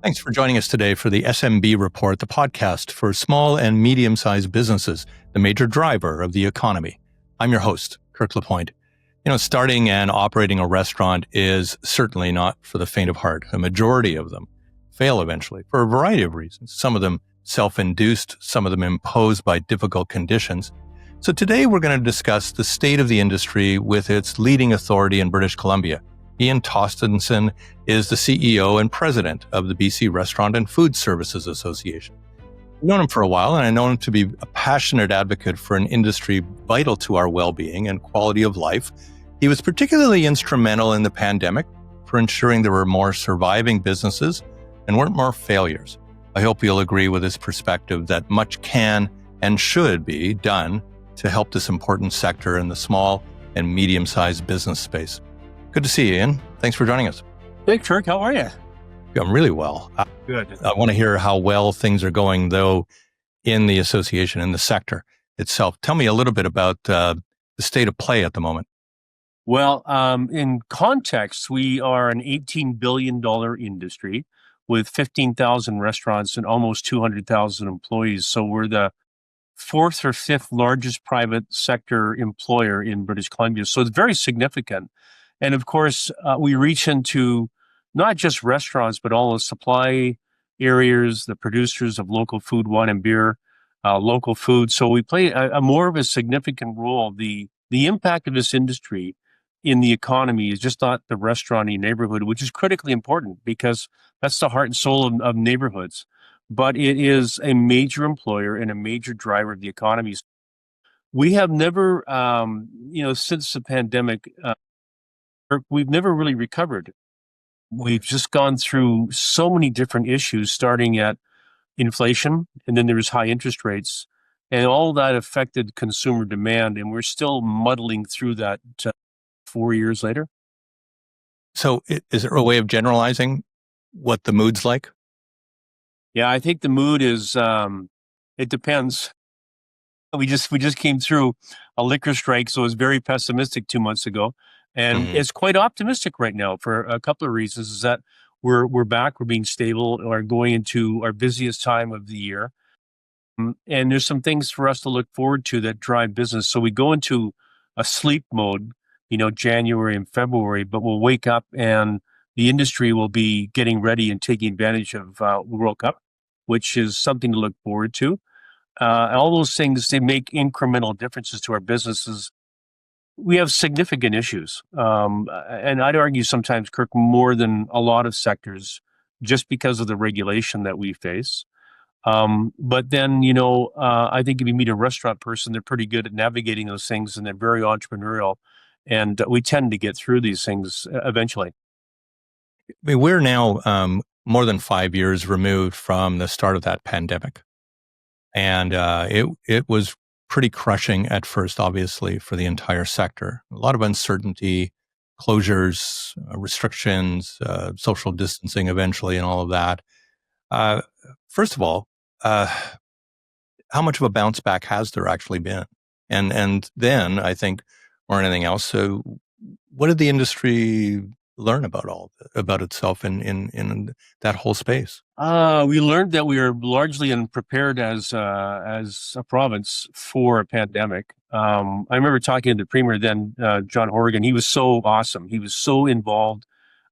Thanks for joining us today for the SMB Report, the podcast for small and medium-sized businesses, the major driver of the economy. I'm your host, Kirk LaPointe. Starting and operating a restaurant is certainly not for the faint of heart. A majority of them fail eventually for a variety of reasons. Some of them self-induced, some of them imposed by difficult conditions. So today we're going to discuss the state of the industry with its leading authority in British Columbia. Ian Tostenson is the CEO and president of the BC Restaurant and Foodservices Association. I've known him for a while, and I know him to be a passionate advocate for an industry vital to our well-being and quality of life. He was particularly instrumental in the pandemic for ensuring there were more surviving businesses and weren't more failures. I hope you'll agree with his perspective that much can and should be done to help this important sector in the small and medium-sized business space. Good to see you, Ian. Thanks for joining us. Hey, Kirk, how are you? I'm really well. Good. I want to hear how well things are going, though, in the association, in the sector itself. Tell me a little bit about the state of play at the moment. Well, in context, we are an $18 billion industry with 15,000 restaurants and almost 200,000 employees. So we're the fourth or fifth largest private sector employer in British Columbia. So it's very significant. And of course, we reach into not just restaurants, but all the supply areas, the producers of local food, wine and beer, local food. So we play a more of a significant role. The impact of this industry in the economy is just not the restauranting neighborhood, which is critically important because that's the heart and soul of neighborhoods. But it is a major employer and a major driver of the economy. We have never, since the pandemic, we've never really recovered. We've just gone through so many different issues, starting at inflation, and then there was high interest rates, and all that affected consumer demand, and we're still muddling through that 4 years later. So is there a way of generalizing what the mood's like? Yeah, I think the mood is, it depends. We just came through a liquor strike, so it was very pessimistic 2 months ago. And it's quite optimistic right now for a couple of reasons. Is that we're back, we're being stable, or going into our busiest time of the year. And there's some things for us to look forward to that drive business. So we go into a sleep mode, January and February, but we'll wake up and the industry will be getting ready and taking advantage of World Cup, which is something to look forward to. All those things, they make incremental differences to our businesses. We have significant issues. And I'd argue sometimes, Kirk, more than a lot of sectors, just because of the regulation that we face. But then, I think if you meet a restaurant person, they're pretty good at navigating those things and they're very entrepreneurial. And we tend to get through these things eventually. I mean, we're now more than 5 years removed from the start of that pandemic. And it was pretty crushing at first, obviously, for the entire sector. A lot of uncertainty, closures, restrictions, social distancing eventually, and all of that. First of all, how much of a bounce back has there actually been? And then, I think, more than anything else, so what did the industry learn about itself in that whole space? We learned that we are largely unprepared as a province for a pandemic. I remember talking to the premier then, John Horgan. He was so awesome. He was so involved.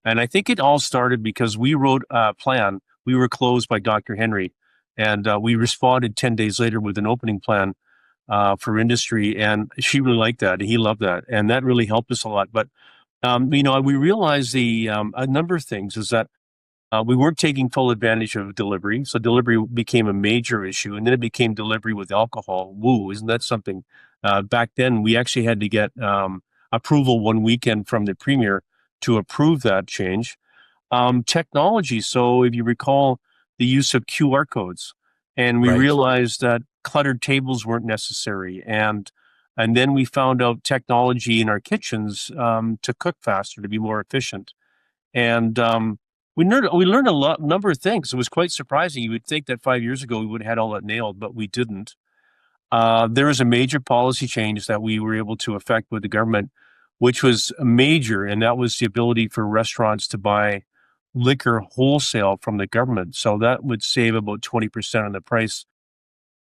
And I think it all started because we wrote a plan. We were closed by Dr. Henry, and we responded 10 days later with an opening plan for industry. And she really liked that. And he loved that. And that really helped us a lot. But we realized a number of things is that we weren't taking full advantage of delivery. So delivery became a major issue, and then it became delivery with alcohol. Woo, isn't that something? Back then, we actually had to get approval one weekend from the premier to approve that change. Technology. So if you recall the use of QR codes, and we realized that cluttered tables weren't necessary. And then we found out technology in our kitchens to cook faster, to be more efficient. And we learned a number of things. It was quite surprising. You would think that 5 years ago we would have had all that nailed, but we didn't. There was a major policy change that we were able to affect with the government, which was major, and that was the ability for restaurants to buy liquor wholesale from the government. So that would save about 20% on the price.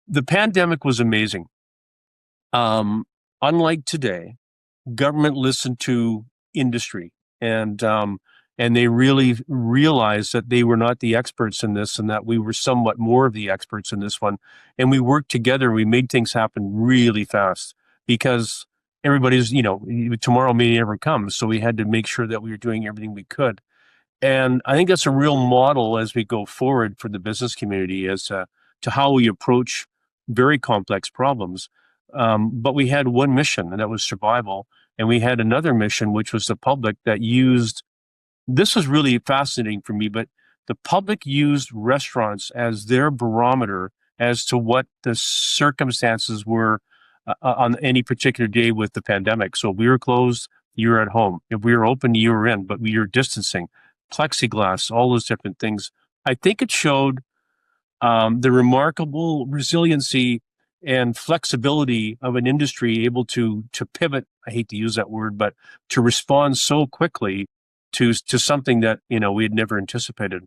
The pandemic was amazing. Unlike today, government listened to industry, and they really realized that they were not the experts in this, and that we were somewhat more of the experts in this one. And we worked together. We made things happen really fast because everybody's, tomorrow may never come. So we had to make sure that we were doing everything we could. And I think that's a real model as we go forward for the business community as to how we approach very complex problems. But we had one mission, and that was survival. And we had another mission, which was the public that used, this was really fascinating for me, but the public used restaurants as their barometer as to what the circumstances were on any particular day with the pandemic. So if we were closed, you were at home. If we were open, you were in, but we were distancing, plexiglass, all those different things. I think it showed the remarkable resiliency and flexibility of an industry able to pivot. I hate to use that word, but to respond so quickly to something that we had never anticipated.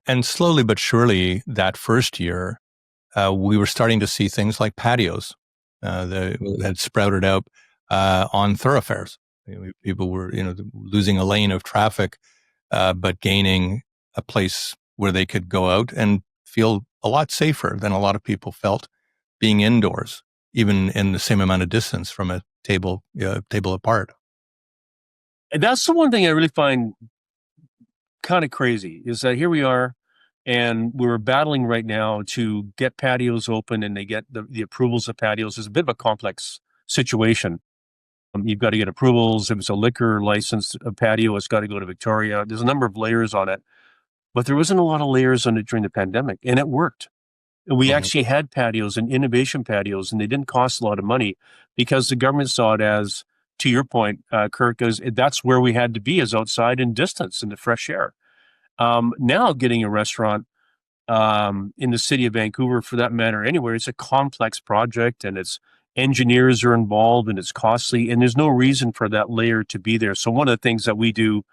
And slowly but surely, that first year, we were starting to see things like patios that had sprouted out on thoroughfares. People were, losing a lane of traffic, but gaining a place where they could go out and feel a lot safer than a lot of people felt being indoors, even in the same amount of distance from a table apart. And that's the one thing I really find kind of crazy is that here we are, and we're battling right now to get patios open, and they get the approvals of patios. It's a bit of a complex situation. You've got to get approvals. If it's a liquor license, a patio, it's got to go to Victoria. There's a number of layers on it, but there wasn't a lot of layers on it during the pandemic, and it worked. We actually had patios and innovation patios, and they didn't cost a lot of money because the government saw it as, to your point, Kirk, as that's where we had to be, is outside in distance in the fresh air. Now getting a restaurant in the city of Vancouver, for that matter, anywhere, it's a complex project, and it's engineers are involved, and it's costly, and there's no reason for that layer to be there. So one of the things that we do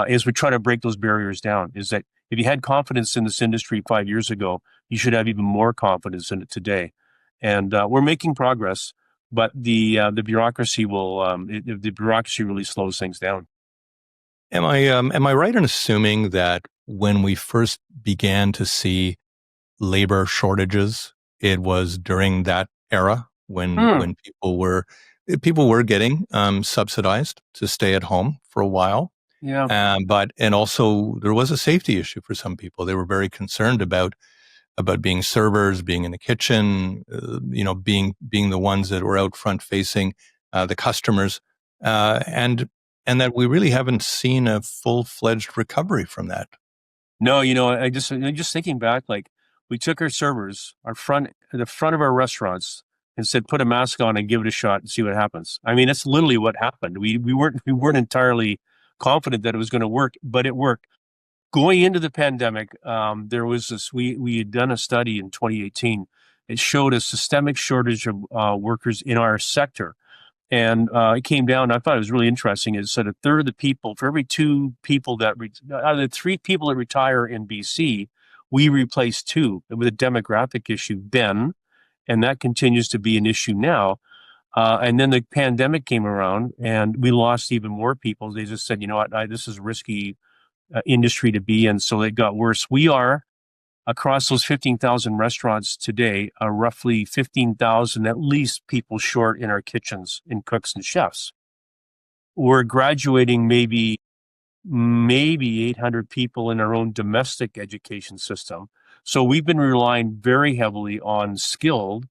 is we try to break those barriers down. Is that if you had confidence in this industry 5 years ago, you should have even more confidence in it today. And we're making progress, but the bureaucracy the bureaucracy really slows things down. Am I right in assuming that when we first began to see labor shortages, it was during that era when people were getting subsidized to stay at home for a while? Yeah. And also there was a safety issue for some people. They were very concerned about being servers, being in the kitchen, being the ones that were out front facing the customers, and that we really haven't seen a full-fledged recovery from that. No, I'm just thinking back, like we took our servers, the front of our restaurants, and said, put a mask on and give it a shot and see what happens. I mean, that's literally what happened. We weren't entirely confident that it was going to work, but it worked. Going into the pandemic, there was this, we had done a study in 2018. It showed a systemic shortage of workers in our sector. And it came down, I thought it was really interesting. It said a third of the people, for every two people out of the three people that retire in BC, we replace two with a demographic issue then. And that continues to be an issue now. And then the pandemic came around and we lost even more people. They just said, you know what, this is risky industry to be in. So it got worse. We are, across those 15,000 restaurants today, roughly 15,000 at least people short in our kitchens, in cooks and chefs. We're graduating maybe 800 people in our own domestic education system. So we've been relying very heavily on skilled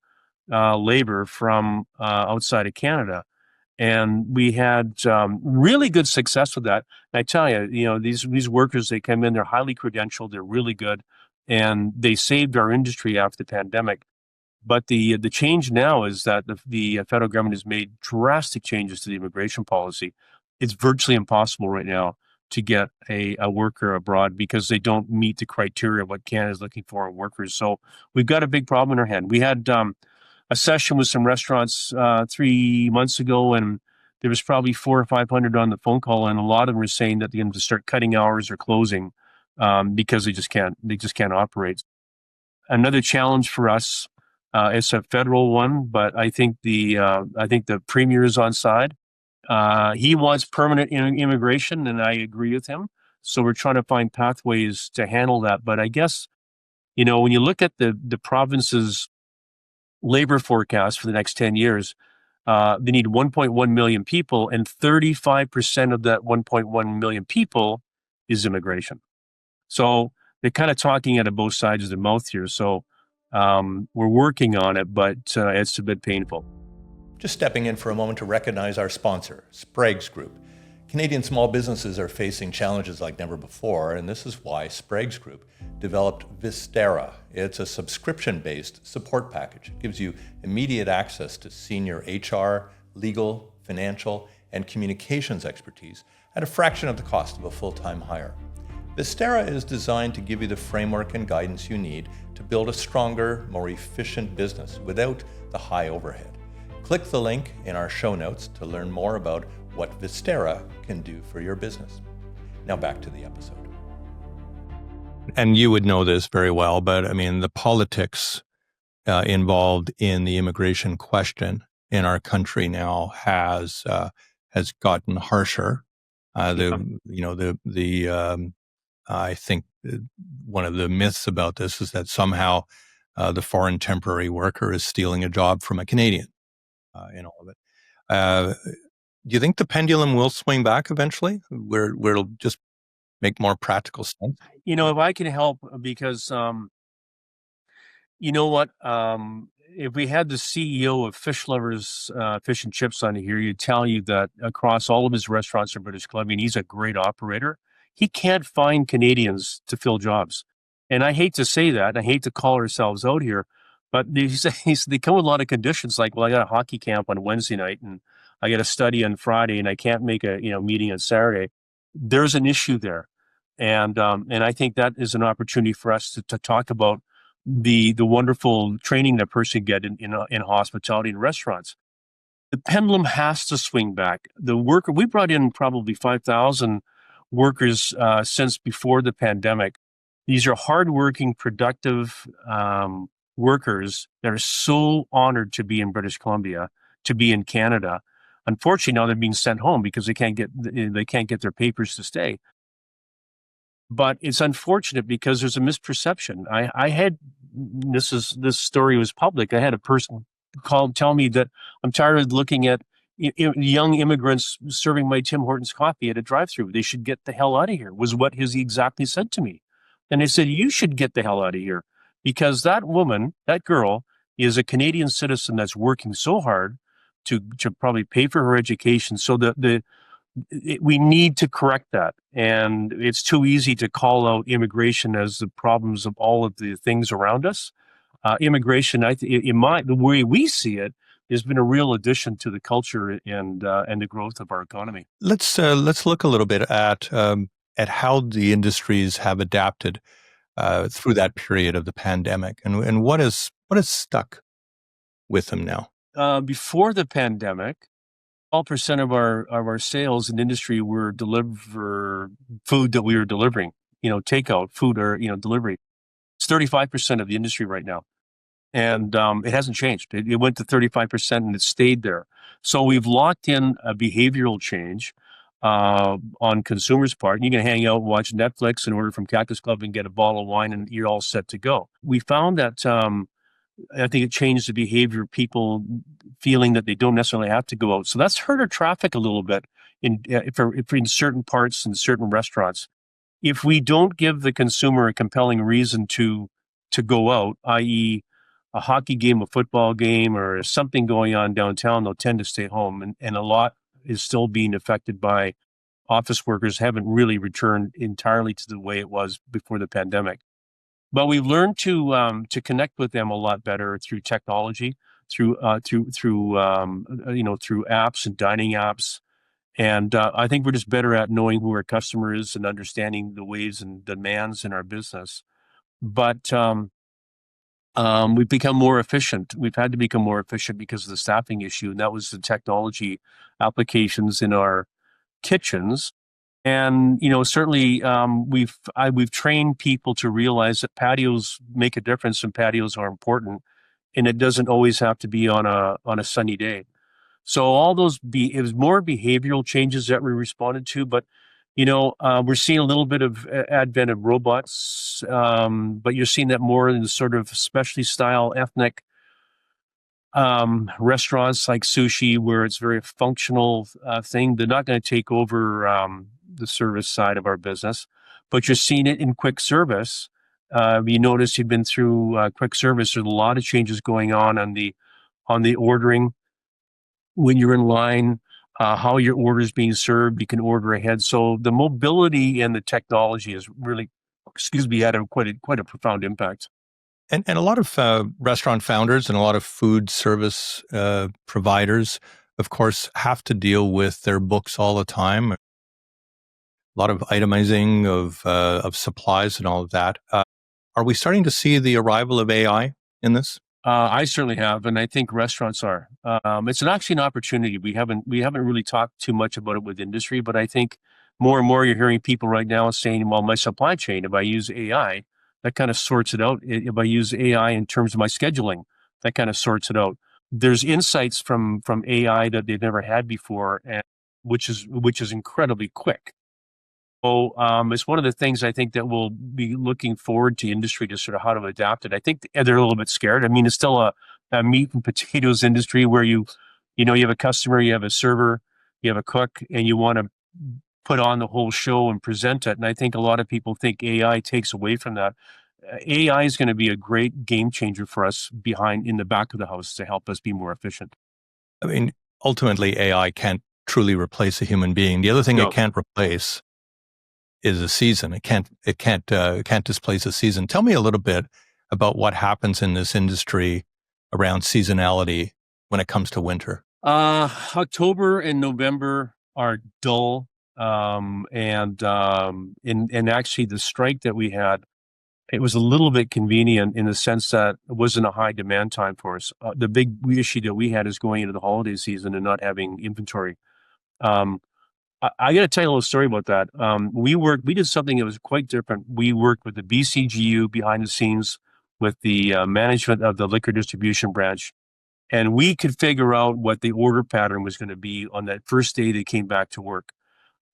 labor from outside of Canada. And we had really good success with that. And I tell you, these workers, they come in, they're highly credentialed, they're really good, and they saved our industry after the pandemic. But the change now is that the federal government has made drastic changes to the immigration policy. It's virtually impossible right now to get a worker abroad because they don't meet the criteria of what Canada is looking for in workers. So we've got a big problem in our hand. We had a session with some restaurants 3 months ago, and there was probably 400 or 500 on the phone call, and a lot of them were saying that they're going to start cutting hours or closing because they just can't operate. Another challenge for us, it's a federal one, but I think the premier is on side. He wants permanent immigration, and I agree with him. So we're trying to find pathways to handle that. But I guess, when you look at the province's labor forecast for the next 10 years, they need 1.1 million people, and 35% of that 1.1 million people is immigration. So they're kind of talking out of both sides of the mouth here. So we're working on it, but it's a bit painful. Just stepping in for a moment to recognize our sponsor, Sprague's Group. Canadian small businesses are facing challenges like never before, and this is why Sprague's Group developed Vistera. It's a subscription-based support package. It gives you immediate access to senior HR, legal, financial, and communications expertise at a fraction of the cost of a full-time hire. Vistera is designed to give you the framework and guidance you need to build a stronger, more efficient business without the high overhead. Click the link in our show notes to learn more about what Vistera can do for your business. Now back to the episode. And you would know this very well, but I mean, the politics involved in the immigration question in our country now has gotten harsher. I think one of the myths about this is that somehow the foreign temporary worker is stealing a job from a Canadian in all of it. Do you think the pendulum will swing back eventually, where it'll just make more practical sense? If I can help, because you know what? If we had the CEO of Fish Lovers Fish and Chips on here, he'd tell you that across all of his restaurants in British Columbia, and he's a great operator, he can't find Canadians to fill jobs. And I hate to say that, I hate to call ourselves out here, but they come with a lot of conditions like, well, I got a hockey camp on Wednesday night, and I got to study on Friday, and I can't make a meeting on Saturday. There's an issue there, and I think that is an opportunity for us to talk about the wonderful training that person get in hospitality and restaurants. The pendulum has to swing back. We brought in probably 5,000 workers since before the pandemic. These are hardworking, productive workers that are so honored to be in British Columbia, to be in Canada. Unfortunately, now they're being sent home because they can't get their papers to stay. But it's unfortunate because there's a misperception. I had this story was public. I had a person tell me that I'm tired of looking at young immigrants serving my Tim Hortons coffee at a drive-thru. They should get the hell out of here, was what he exactly said to me. And I said, you should get the hell out of here, because that girl, is a Canadian citizen that's working so hard to probably pay for her education. So we need to correct that. And it's too easy to call out immigration as the problems of all of the things around us. Immigration, the way we see it, has been a real addition to the culture and the growth of our economy. Let's look a little bit at how the industries have adapted through that period of the pandemic, and what is stuck with them now. Before the pandemic, 12% of our sales in industry were food that we were delivering, takeout food or delivery. It's 35% of the industry right now. And it hasn't changed. It went to 35% and it stayed there. So we've locked in a behavioral change on consumers' part. You can hang out, watch Netflix, and order from Cactus Club and get a bottle of wine, and you're all set to go. We found that I think it changed the behavior of people feeling that they don't necessarily have to go out. So that's hurt our traffic a little bit in certain parts and certain restaurants. If we don't give the consumer a compelling reason to go out, i.e., a hockey game, a football game, or something going on downtown, they'll tend to stay home. And a lot is still being affected by office workers haven't really returned entirely to the way it was before the pandemic. But we've learned to connect with them a lot better through technology, through apps and dining apps. And I think we're just better at knowing who our customer is and understanding the ways and demands in our business. But We've become more efficient. We've had to become more efficient because of the staffing issue, and that was the technology applications in our kitchens. And certainly, we've trained people to realize that patios make a difference and patios are important, and it doesn't always have to be on a sunny day. So all those it was more behavioral changes that we responded to, but we're seeing a little bit of advent of robots, but you're seeing that more in the sort of specialty style ethnic restaurants like sushi, where it's very functional thing. They're not going to take over the service side of our business, but you're seeing it in quick service. You notice you've been through quick service. There's a lot of changes going on the ordering when you're in line, how your order is being served. You can order ahead. So the mobility and the technology has really, had quite a profound impact. And a lot of restaurant founders and a lot of food service providers, of course, have to deal with their books all the time. A lot of itemizing of supplies and all of that. Are we starting to see the arrival of AI in this? I certainly have, and I think restaurants are. It's actually an opportunity. We haven't really talked too much about it with industry, but I think more and more you're hearing people right now saying, "Well, my supply chain, if I use AI, that kind of sorts it out. If I use AI in terms of my scheduling, that kind of sorts it out." There's insights from AI that they've never had before, and which is incredibly quick. So it's one of the things I think that we'll be looking forward to industry to sort of how to adapt it. I think they're a little bit scared. I mean, it's still a meat and potatoes industry where you have a customer, you have a server, you have a cook, and you want to put on the whole show and present it. And I think a lot of people think AI takes away from that. AI is going to be a great game changer for us in the back of the house to help us be more efficient. I mean, ultimately, AI can't truly replace a human being. The other thing No. it can't replace is a season. It can't displace a season. Tell me a little bit about what happens in this industry around seasonality when it comes to winter. October and November are dull. And actually the strike that we had, it was a little bit convenient in the sense that it wasn't a high demand time for us. The big issue that we had is going into the holiday season and not having inventory. I got to tell you a little story about that. We did something that was quite different. We worked with the BCGU behind the scenes with the management of the liquor distribution branch, and we could figure out what the order pattern was going to be on that first day they came back to work.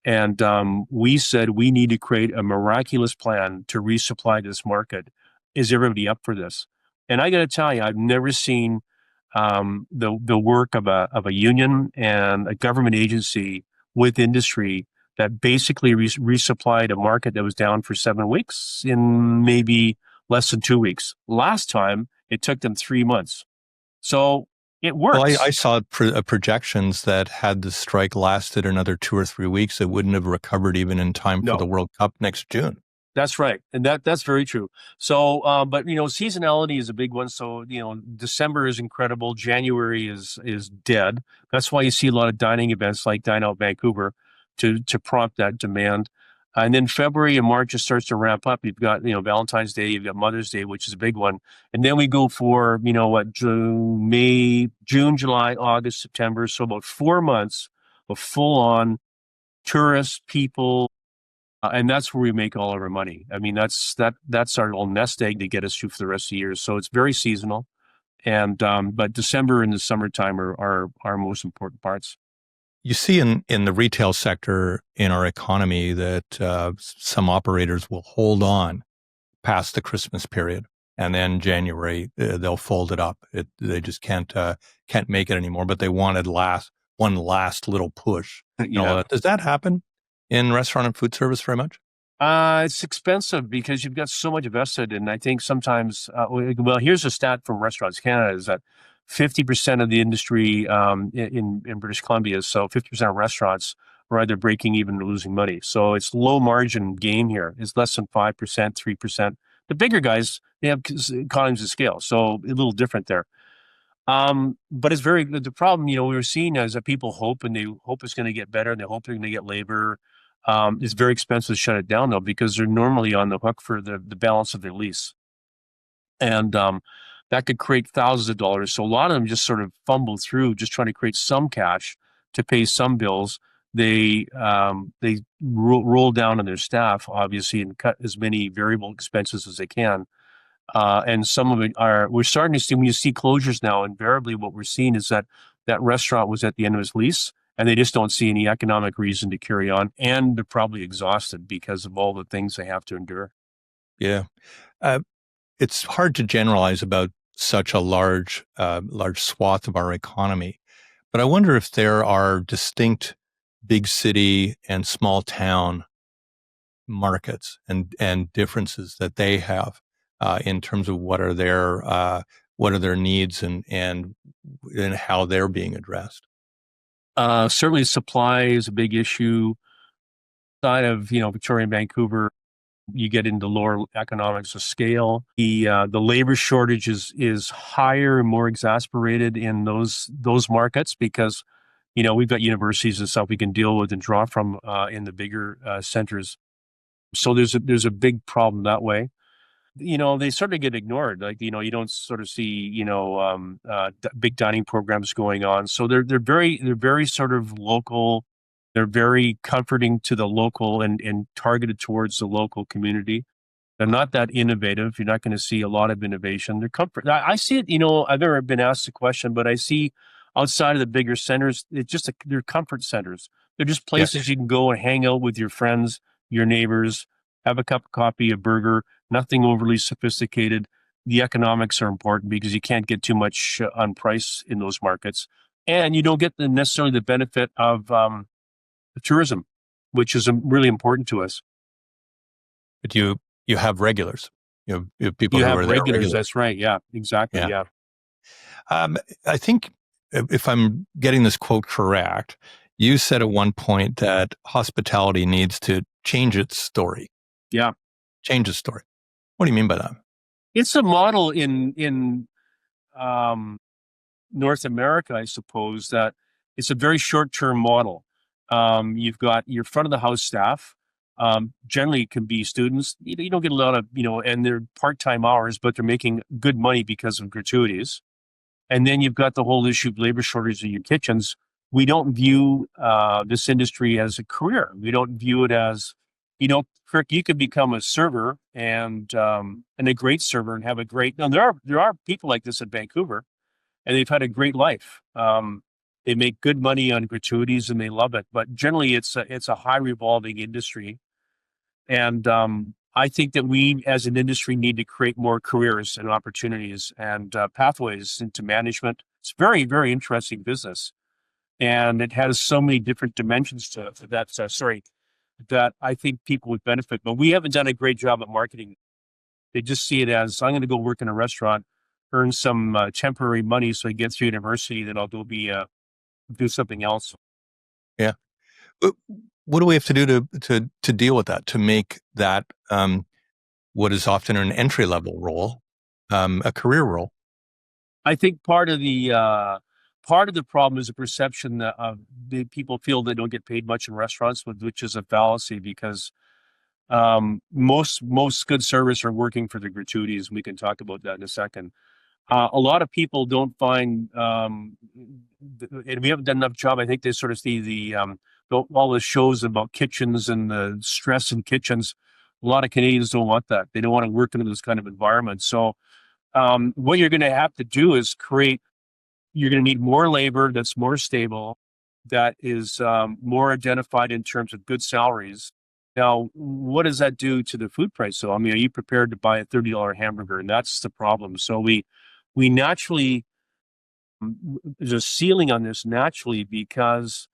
And we said, we need to create a miraculous plan to resupply this market. Is everybody up for this? And I got to tell you, I've never seen the work of a union and a government agency with industry that basically resupplied a market that was down for 7 weeks in maybe less than 2 weeks. Last time, it took them 3 months. So it works. Well, I saw projections that had the strike lasted another 2 or 3 weeks, it wouldn't have recovered even in time for the World Cup next June. That's right. And that's very true. So, but seasonality is a big one. So, December is incredible. January is dead. That's why you see a lot of dining events like Dine Out Vancouver to prompt that demand. And then February and March, it starts to ramp up. You've got, Valentine's Day, you've got Mother's Day, which is a big one. And then we go for, June, July, August, September. So about 4 months of full on tourists, people, and that's where we make all of our money. I mean, that's our little nest egg to get us through for the rest of the year. So it's very seasonal, and but December and the summertime are our most important parts. You see in the retail sector in our economy that some operators will hold on past the Christmas period, and then January they'll fold it up. They just can't make it anymore. But they wanted one last little push. Yeah. Does that happen in restaurant and food service very much? It's expensive because you've got so much vested. And I think sometimes, here's a stat from Restaurants Canada is that 50% of the industry in British Columbia, so 50% of restaurants are either breaking even or losing money. So it's low margin game here. It's less than 5%, 3%. The bigger guys, they have economies of scale. So a little different there. But it's the problem, we were seeing is that people hope and they hope it's going to get better and they hope they're going to get labor. It's very expensive to shut it down though, because they're normally on the hook for the balance of their lease. And that could create thousands of dollars. So a lot of them just sort of fumble through, just trying to create some cash to pay some bills. They roll down on their staff, obviously, and cut as many variable expenses as they can. And some of it we're starting to see, when you see closures now, invariably what we're seeing is that that restaurant was at the end of its lease and they just don't see any economic reason to carry on. And they're probably exhausted because of all the things they have to endure. Yeah. Uh, it's hard to generalize about such a large swath of our economy, but I wonder if there are distinct big city and small town markets and differences that they have in terms of what are their needs and how they're being addressed. Certainly supply is a big issue. Side of, Victoria and Vancouver, you get into lower economics of scale. The labor shortage is higher and more exacerbated in those markets because, we've got universities and stuff we can deal with and draw from in the bigger centers. So there's a big problem that way. They sort of get ignored. Like, you don't sort of see, big dining programs going on. So they're very sort of local. They're very comforting to the local and targeted towards the local community. They're not that innovative. You're not going to see a lot of innovation. They're comfort. I see it, I've never been asked the question, but I see outside of the bigger centers, they're comfort centers. They're just Yeah. places you can go and hang out with your friends, your neighbors, have a cup of coffee, a burger, nothing overly sophisticated. The economics are important because you can't get too much on price in those markets. And you don't get necessarily the benefit of tourism, which is really important to us. But you have regulars. You have people You who have are there regulars. regularly. That's right. Yeah, exactly. Yeah. Yeah. I think if I'm getting this quote correct, you said at one point that hospitality needs to change its story. Yeah. Change its story. What do you mean by that? It's a model in um, North America, I suppose, that it's a very short-term model. You've got your front of the house staff. Generally can be students. You don't get a lot of, and they're part-time hours, but they're making good money because of gratuities. And then you've got the whole issue of labor shortage in your kitchens. We don't view this industry as a career. We don't view it as, Kirk, you could become a server and a great server and have a great. Now there are people like this in Vancouver, and they've had a great life. They make good money on gratuities and they love it. But generally, it's a high revolving industry, and I think that we, as an industry, need to create more careers and opportunities and pathways into management. It's very, very interesting business, and it has so many different dimensions to that. That I think people would benefit. But we haven't done a great job at marketing. They just see it as, I'm going to go work in a restaurant, earn some temporary money so I get through university, then I'll go do something else. Yeah. What do we have to do to deal with that, to make that what is often an entry level role a career role? I think part of the problem is a perception that the people feel they don't get paid much in restaurants, which is a fallacy because most good servers are working for the gratuities. We can talk about that in a second. A lot of people don't find, and we haven't done enough job. I think they sort of see all the shows about kitchens and the stress in kitchens. A lot of Canadians don't want that. They don't want to work in those kind of environments. So what you're going to have to do is you're going to need more labor that's more stable, that is more identified in terms of good salaries. Now, what does that do to the food price? So, I mean, are you prepared to buy a $30 hamburger? And that's the problem. So we naturally, there's a ceiling on this naturally because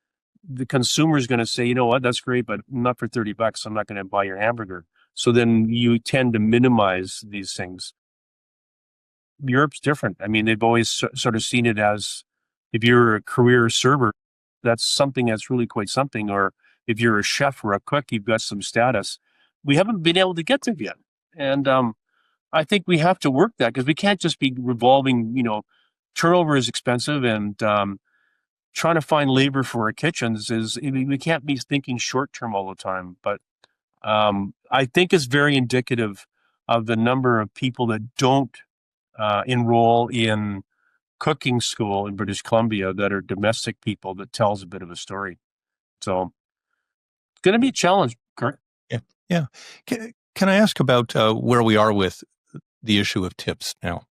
the consumer is going to say, you know what, that's great, but not for $30. I'm not going to buy your hamburger. So then you tend to minimize these things. Europe's different. I mean, they've always sort of seen it as, if you're a career server, that's something that's really quite something. Or if you're a chef or a cook, you've got some status. We haven't been able to get there yet. And I think we have to work that because we can't just be revolving, turnover is expensive, and trying to find labor for our kitchens we can't be thinking short term all the time. But I think it's very indicative of the number of people that don't enroll in cooking school in British Columbia that are domestic people that tells a bit of a story. So it's going to be a challenge, Kurt. Yeah. Yeah. Can I ask about where we are with the issue of tips now?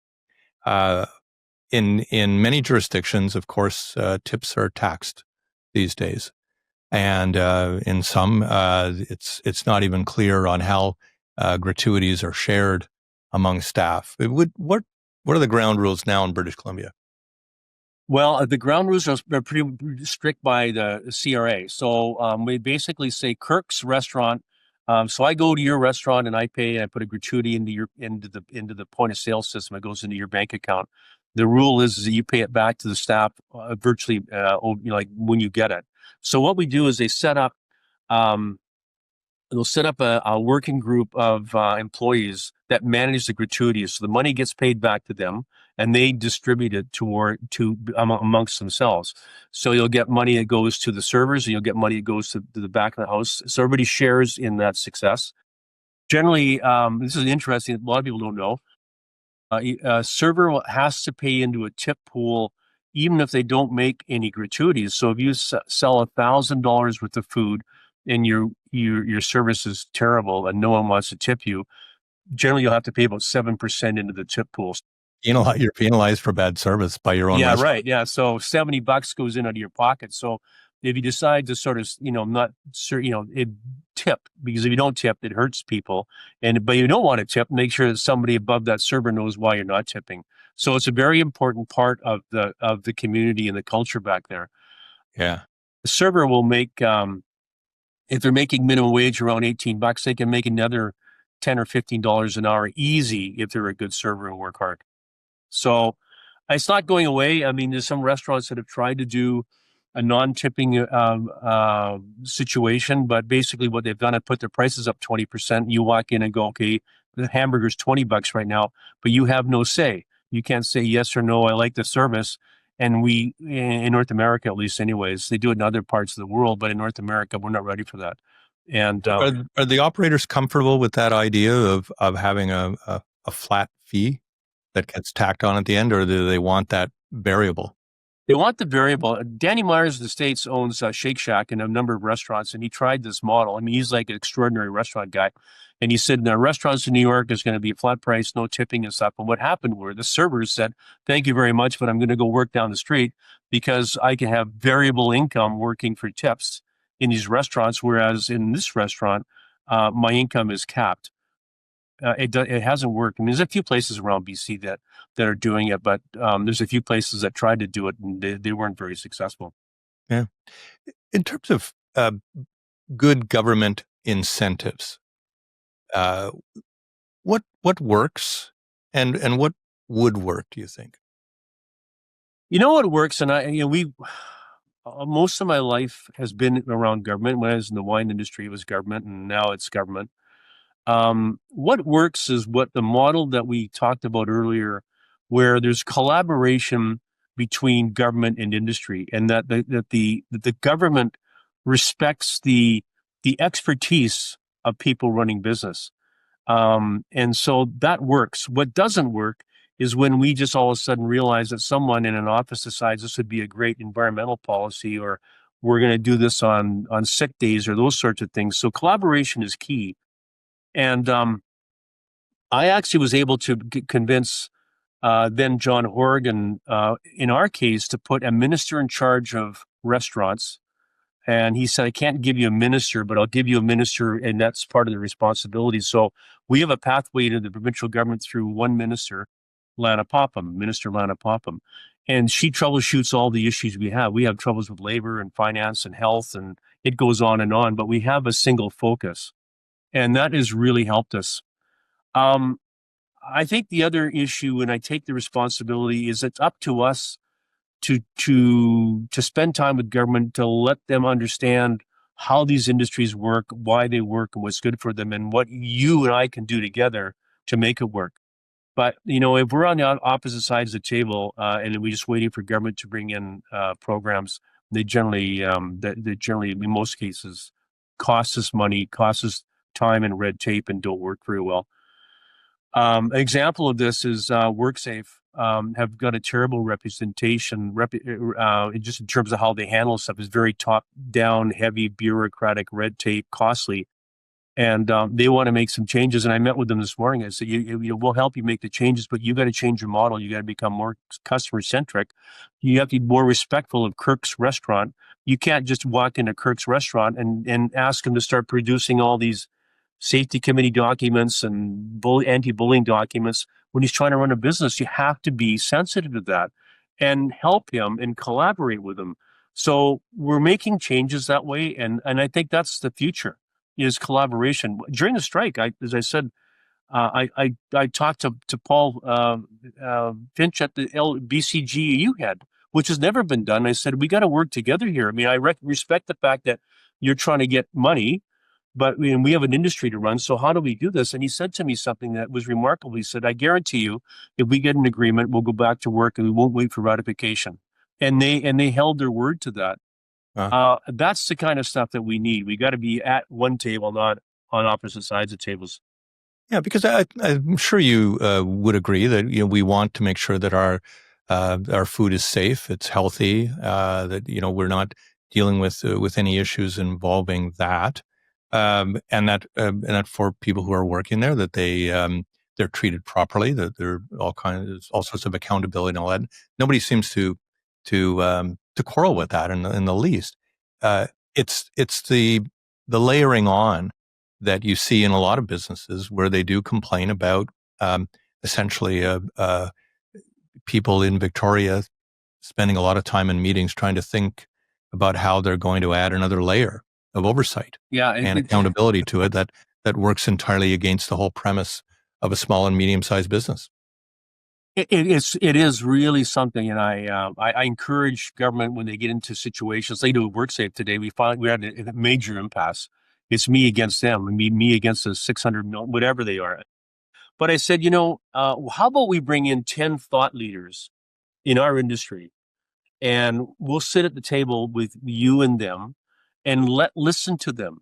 In many jurisdictions, of course, tips are taxed these days, and in some, it's not even clear on how gratuities are shared among staff. What are the ground rules now in British Columbia? Well, the ground rules are pretty strict by the CRA. So we basically say Kirk's restaurant. So I go to your restaurant and I pay, and I put a gratuity into the point of sale system. It goes into your bank account. The rule is that you pay it back to the staff virtually like when you get it. So what we do is um, they'll set up a working group of employees that manage the gratuities. So the money gets paid back to them, and they distribute it amongst themselves. So you'll get money that goes to the servers, and you'll get money that goes to the back of the house. So everybody shares in that success. Generally, this is interesting. A lot of people don't know. A server has to pay into a tip pool even if they don't make any gratuities. So if you sell $1,000 worth of food and your service is terrible and no one wants to tip you, generally you'll have to pay about 7% into the tip pool. You're penalized for bad service by your own Yeah, restaurant. right. Yeah. So $70 goes in out of your pocket. So if you decide to sort of, tip, because if you don't tip, it hurts people. But you don't want to tip, make sure that somebody above that server knows why you're not tipping. So it's a very important part of the community and the culture back there. Yeah. The server will make, if they're making minimum wage around $18, they can make another $10 or $15 an hour easy if they're a good server and work hard. So it's not going away. I mean, there's some restaurants that have tried to do a non-tipping situation, but basically what they've done is put their prices up 20%. You walk in and go, okay, the hamburger's $20 right now, but you have no say. You can't say yes or no, I like the service. And we, in North America, at least anyways, they do it in other parts of the world, but in North America, we're not ready for that. And Are the operators comfortable with that idea of having a flat fee that gets tacked on at the end, or do they want that variable? they want the variable. Danny Myers of the States owns Shake Shack and a number of restaurants, and he tried this model. I mean, he's like an extraordinary restaurant guy. And he said, the restaurants in New York is going to be a flat price, no tipping and stuff. And what happened were the servers said, thank you very much, but I'm going to go work down the street because I can have variable income working for tips in these restaurants, whereas in this restaurant, my income is capped. It hasn't worked. I mean, there's a few places around BC that are doing it, but there's a few places that tried to do it and they weren't very successful. Yeah. In terms of good government incentives, uh, what works and what would work, do you think? You know what works, and most of my life has been around government. When I was in the wine industry, it was government, and now it's government. What works is what the model that we talked about earlier, where there's collaboration between government and industry, and that the government respects the expertise of people running business. And so that works. What doesn't work is when we just all of a sudden realize that someone in an office decides this would be a great environmental policy, or we're going to do this on sick days, or those sorts of things. So collaboration is key. And I actually was able to convince then John Horgan, in our case, to put a minister in charge of restaurants. And he said, I can't give you a minister, but I'll give you a minister, and that's part of the responsibility. So we have a pathway to the provincial government through one minister, Minister Lana Popham. And she troubleshoots all the issues we have. We have troubles with labor and finance and health, and it goes on, but we have a single focus. And that has really helped us. I think the other issue, and I take the responsibility, is it's up to us to spend time with government, to let them understand how these industries work, why they work, and what's good for them, and what you and I can do together to make it work. But if we're on the opposite sides of the table and we're just waiting for government to bring in programs, they generally, in most cases, cost us money, cost us time and red tape, and don't work very well. An example of this is WorkSafe have got a terrible representation, just in terms of how they handle stuff. Is very top down, heavy, bureaucratic, red tape, costly. And they want to make some changes. And I met with them this morning. I said, we'll help you make the changes, but you got to change your model. You got to become more customer centric. You have to be more respectful of Kirk's restaurant. You can't just walk into Kirk's restaurant and ask them to start producing all these safety committee documents and anti-bullying documents when he's trying to run a business. You have to be sensitive to that and help him and collaborate with him. So we're making changes that way. And I think that's the future, is collaboration. During the strike, as I said, I talked to Paul Finch at the BCGEU head, which has never been done. I said, we got to work together here. I mean, I respect the fact that you're trying to get money, but we have an industry to run. So how do we do this? And he said to me something that was remarkable. He said, I guarantee you, if we get an agreement, we'll go back to work and we won't wait for ratification. And they held their word to that. That's the kind of stuff that we need. We got to be at one table, not on opposite sides of tables. Yeah, because I'm sure you would agree that we want to make sure that our food is safe, it's healthy, that we're not dealing with any issues involving that, and that for people who are working there, that they're treated properly, that there are all sorts of accountability and all that. Nobody seems to quarrel with that in the least. It's the layering on that you see in a lot of businesses where they do complain about essentially people in Victoria spending a lot of time in meetings trying to think about how they're going to add another layer of oversight and accountability to it that works entirely against the whole premise of a small and medium-sized business. It is really something, and I encourage government when they get into situations. They do WorkSafe today. We had a major impasse. It's me against them, me against the 600 million, whatever they are. But I said, how about we bring in 10 thought leaders in our industry, and we'll sit at the table with you and them, and listen to them,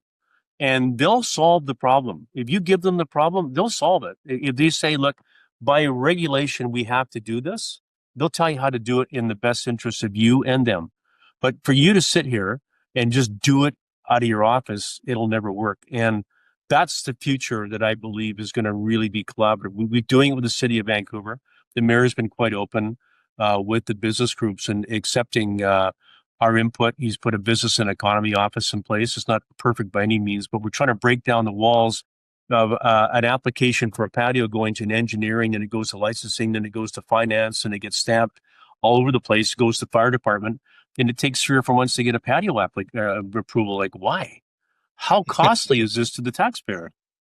and they'll solve the problem. If you give them the problem, they'll solve it. If they say, look, by regulation, we have to do this, they'll tell you how to do it in the best interest of you and them. But for you to sit here and just do it out of your office, it'll never work. And that's the future that I believe is going to really be collaborative. We're doing it with the city of Vancouver. The mayor has been quite open with the business groups and accepting our input. He's put a business and economy office in place. It's not perfect by any means, but we're trying to break down the walls of an application for a patio going to an engineering, and it goes to licensing, then it goes to finance, and it gets stamped all over the place. It goes to fire department, and it takes 3 or 4 months to get a patio approval. Like, why? How costly is this to the taxpayer?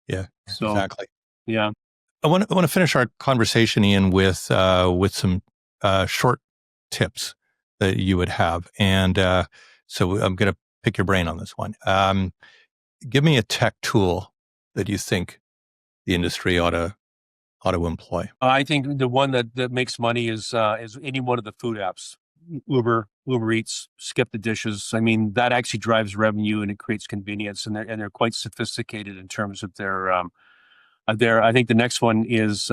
Yeah, exactly. Yeah. I want to finish our conversation, Ian, with some short tips that you would have, and so I'm going to pick your brain on this one. Give me a tech tool that you think the industry ought to employ. I think the one that makes money is any one of the food apps. Uber Eats, Skip the Dishes. I mean, that actually drives revenue and it creates convenience, and they're quite sophisticated in terms of their. I think the next one is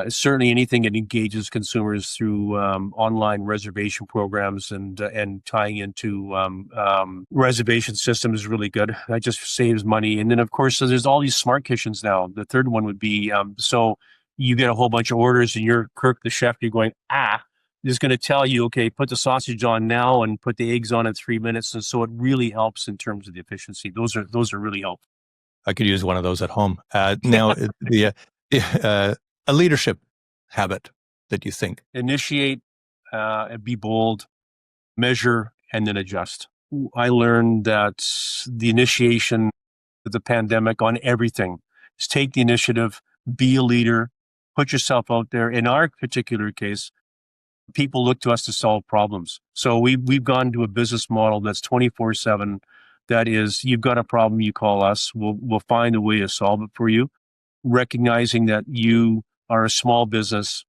certainly anything that engages consumers through online reservation programs and tying into reservation systems is really good. That just saves money. And then, of course, so there's all these smart kitchens now. The third one would be so you get a whole bunch of orders, and you're Kirk, the chef. You're going is going to tell you, okay, put the sausage on now and put the eggs on in 3 minutes. And so it really helps in terms of the efficiency. Those are really helpful. I could use one of those at home. Now, a leadership habit that you think? Initiate, be bold, measure, and then adjust. I learned that the initiation of the pandemic on everything is take the initiative, be a leader, put yourself out there. In our particular case, people look to us to solve problems. So we've gone to a business model that's 24/7. That is, you've got a problem, you call us. We'll find a way to solve it for you. Recognizing that you are a small business,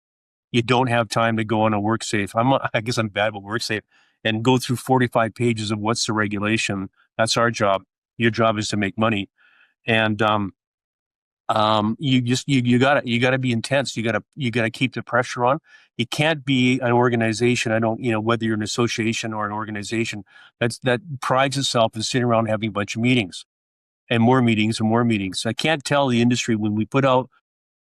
you don't have time to go on a WorkSafe. I guess I'm bad with WorkSafe and go through 45 pages of what's the regulation. That's our job. Your job is to make money. And You gotta be intense. You gotta keep the pressure on. You can't be an organization. Whether you're an association or an organization that prides itself in sitting around having a bunch of meetings and more meetings and more meetings. I can't tell the industry when we put out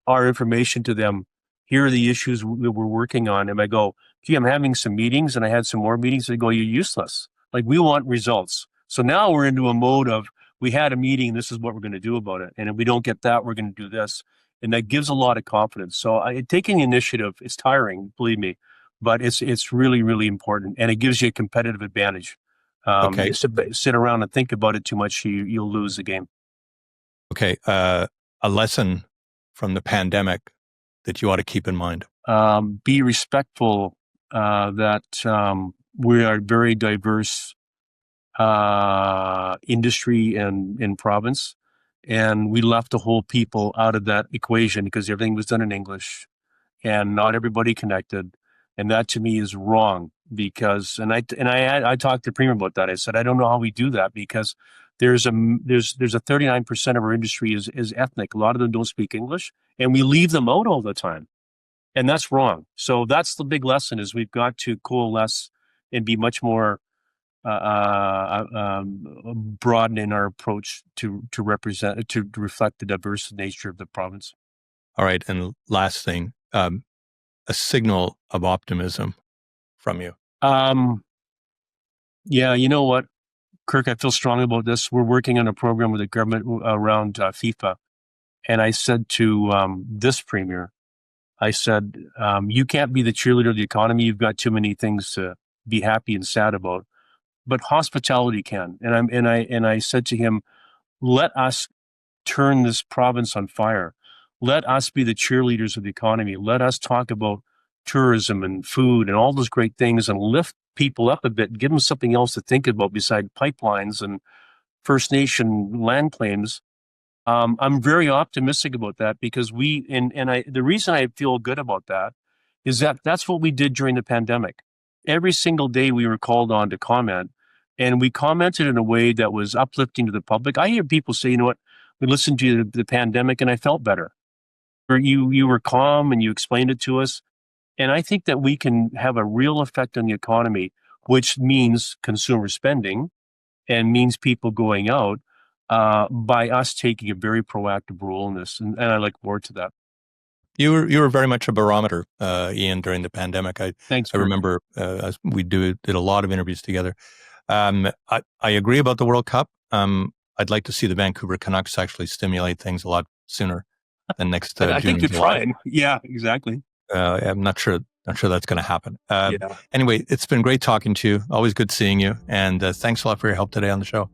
our information to them, here are the issues that we're working on. And I go, gee, I'm having some meetings and I had some more meetings. They go, you're useless. Like, we want results. So now we're into a mode of, we had a meeting, this is what we're going to do about it. And if we don't get that, we're going to do this. And that gives a lot of confidence. So taking initiative is tiring, believe me, but it's really, really important. And it gives you a competitive advantage. Okay. Sit around and think about it too much, you'll lose the game. Okay. A lesson from the pandemic that you ought to keep in mind. Be respectful that we are very diverse industry and province, and we left the whole people out of that equation because everything was done in English and not everybody connected. And that to me is wrong because, I talked to the Premier about that. I said, I don't know how we do that because there's a 39% of our industry is ethnic. A lot of them don't speak English and we leave them out all the time. And that's wrong. So that's the big lesson is we've got to coalesce and be much more broaden in our approach to reflect the diverse nature of the province. All right. And last thing, a signal of optimism from you. Yeah, you know what, Kirk, I feel strong about this. We're working on a program with the government around FIFA. And I said to this Premier, I said, you can't be the cheerleader of the economy. You've got too many things to be happy and sad about. But hospitality can. And I said to him, let us turn this province on fire. Let us be the cheerleaders of the economy. Let us talk about tourism and food and all those great things and lift people up a bit and give them something else to think about beside pipelines and First Nation land claims. I'm very optimistic about that because the reason I feel good about that is that that's what we did during the pandemic. Every single day we were called on to comment, and we commented in a way that was uplifting to the public. I hear people say, you know what, we listened to the pandemic and I felt better. Or you were calm and you explained it to us. And I think that we can have a real effect on the economy, which means consumer spending and means people going out by us taking a very proactive role in this. And I look forward to that. You were very much a barometer, Ian, during the pandemic. Thanks. I remember we did a lot of interviews together. I agree about the World Cup. I'd like to see the Vancouver Canucks actually stimulate things a lot sooner than next June. I think they're trying. Yeah, exactly. I'm not sure that's going to happen. Anyway, it's been great talking to you. Always good seeing you. And thanks a lot for your help today on the show.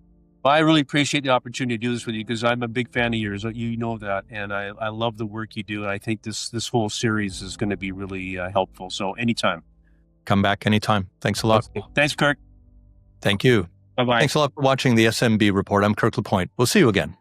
Well, I really appreciate the opportunity to do this with you because I'm a big fan of yours. You know that. And I love the work you do. And I think this whole series is going to be really helpful. So anytime. Come back anytime. Thanks a lot. Thanks, Kirk. Thank you. Bye-bye. Thanks a lot for watching the SMB Report. I'm Kirk LaPointe. We'll see you again.